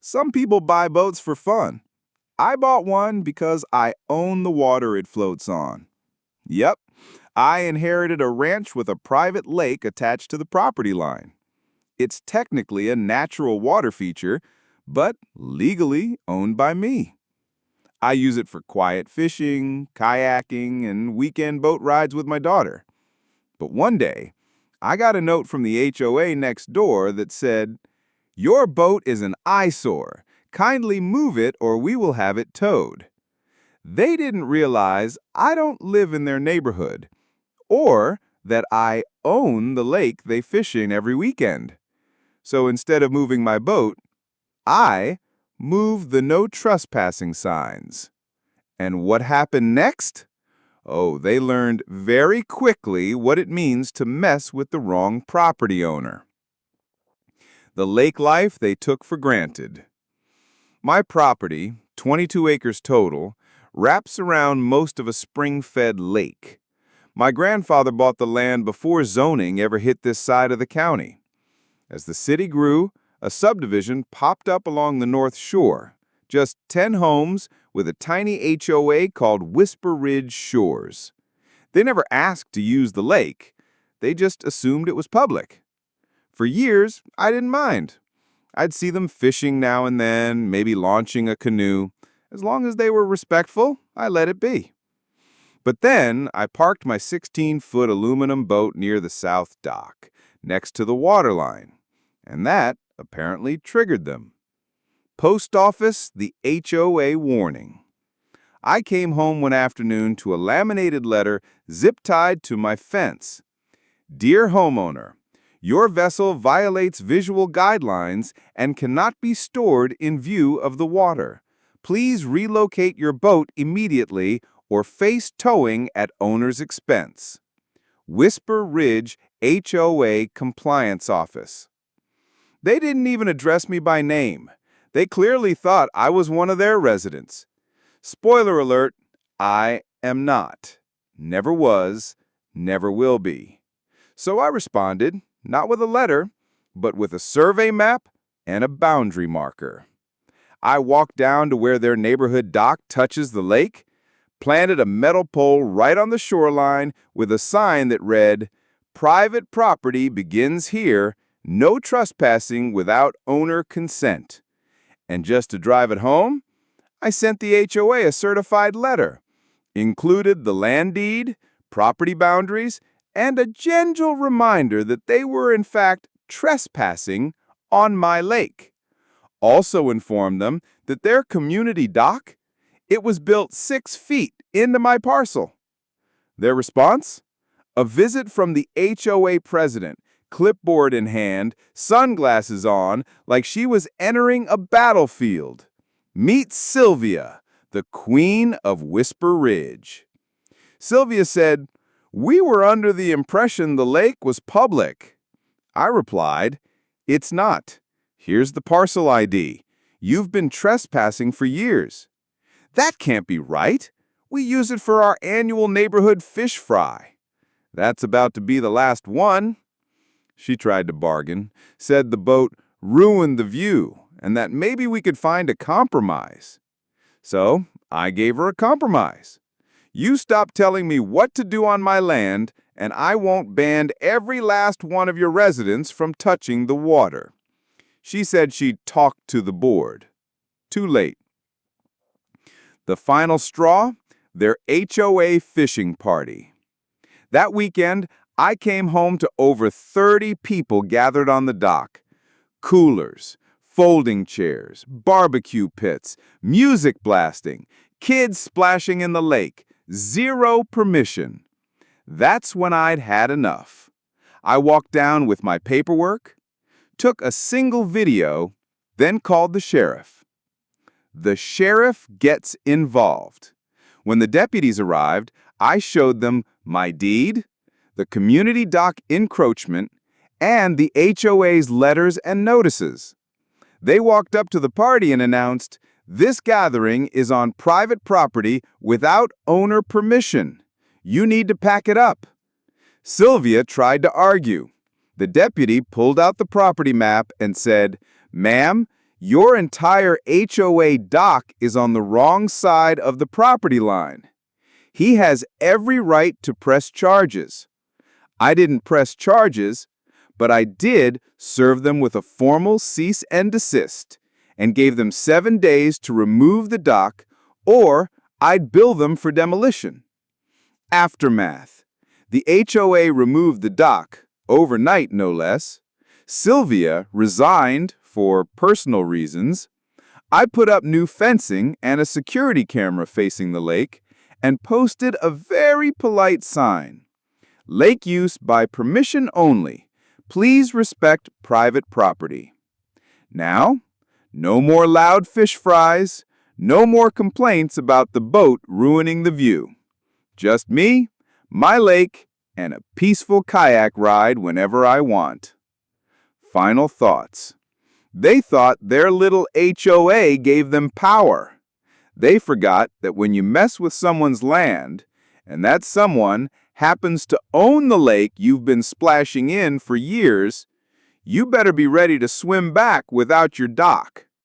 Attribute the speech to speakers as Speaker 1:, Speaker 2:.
Speaker 1: Some people buy boats for fun. I bought one because I own the water it floats on. Yep, I inherited a ranch with a private lake attached to the property line. It's technically a natural water feature, but legally owned by me. I use it for quiet fishing, kayaking, and weekend boat rides with my daughter. But one day, I got a note from the HOA next door that said, "Your boat is an eyesore. Kindly move it or we will have it towed." They didn't realize I don't live in their neighborhood, or that I own the lake they fish in every weekend. So instead of moving my boat, I moved the no trespassing signs. And what happened next? Oh, they learned very quickly what it means to mess with the wrong property owner. The lake life they took for granted. My property, 22 acres total, wraps around most of a spring-fed lake. My grandfather bought the land before zoning ever hit this side of the county. As the city grew, a subdivision popped up along the North Shore. Just 10 homes with a tiny HOA called Whisper Ridge Shores. They never asked to use the lake. They just assumed it was public. For years, I didn't mind. I'd see them fishing now and then, maybe launching a canoe. As long as they were respectful, I let it be. But then I parked my 16-foot aluminum boat near the south dock, next to the water line. And that apparently triggered them. Post office, the HOA warning. I came home one afternoon to a laminated letter zip-tied to my fence. Dear homeowner, your vessel violates visual guidelines and cannot be stored in view of the water. Please relocate your boat immediately or face towing at owner's expense. Whisper Ridge HOA Compliance Office. They didn't even address me by name. They clearly thought I was one of their residents. Spoiler alert, I am not. Never was, never will be. So I responded, not with a letter, but with a survey map and a boundary marker. I walked down to where their neighborhood dock touches the lake, planted a metal pole right on the shoreline with a sign that read, "Private property begins here, no trespassing without owner consent." And just to drive it home, I sent the HOA a certified letter, included the land deed, property boundaries, and a gentle reminder that they were in fact trespassing on my lake. Also informed them that their community dock, it was built 6 feet into my parcel. Their response? A visit from the HOA president, clipboard in hand, sunglasses on, like she was entering a battlefield. Meet Sylvia, the queen of Whisper Ridge. Sylvia said, "We were under the impression the lake was public." I replied, "It's not. Here's the parcel ID. You've been trespassing for years." "That can't be right. We use it for our annual neighborhood fish fry." "That's about to be the last one." She tried to bargain, said the boat ruined the view, and that maybe we could find a compromise. So I gave her a compromise. You stop telling me what to do on my land, and I won't ban every last one of your residents from touching the water. She said she'd talk to the board. Too late. The final straw? Their HOA fishing party. That weekend, I came home to over 30 people gathered on the dock. Coolers, folding chairs, barbecue pits, music blasting, kids splashing in the lake, zero permission. That's when I'd had enough. I walked down with my paperwork, took a single video, then called the sheriff. The sheriff gets involved. When the deputies arrived, I showed them my deed, the community dock encroachment, and the HOA's letters and notices. They walked up to the party and announced, "This gathering is on private property without owner permission. You need to pack it up." Sylvia tried to argue. The deputy pulled out the property map and said, "Ma'am, Your entire HOA dock is on the wrong side of the property line. He has every right to press charges. I didn't press charges, but I did serve them with a formal cease and desist and gave them 7 days to remove the dock, or I'd bill them for demolition. Aftermath. The HOA removed the dock, overnight no less. Sylvia resigned for personal reasons. I put up new fencing and a security camera facing the lake and posted a very polite sign. Lake use by permission only. Please respect private property. Now, no more loud fish fries, no more complaints about the boat ruining the view. Just me, my lake, and a peaceful kayak ride whenever I want. Final thoughts. They thought their little HOA gave them power. They forgot that when you mess with someone's land, and that someone happens to own the lake you've been splashing in for years, you better be ready to swim back without your dock.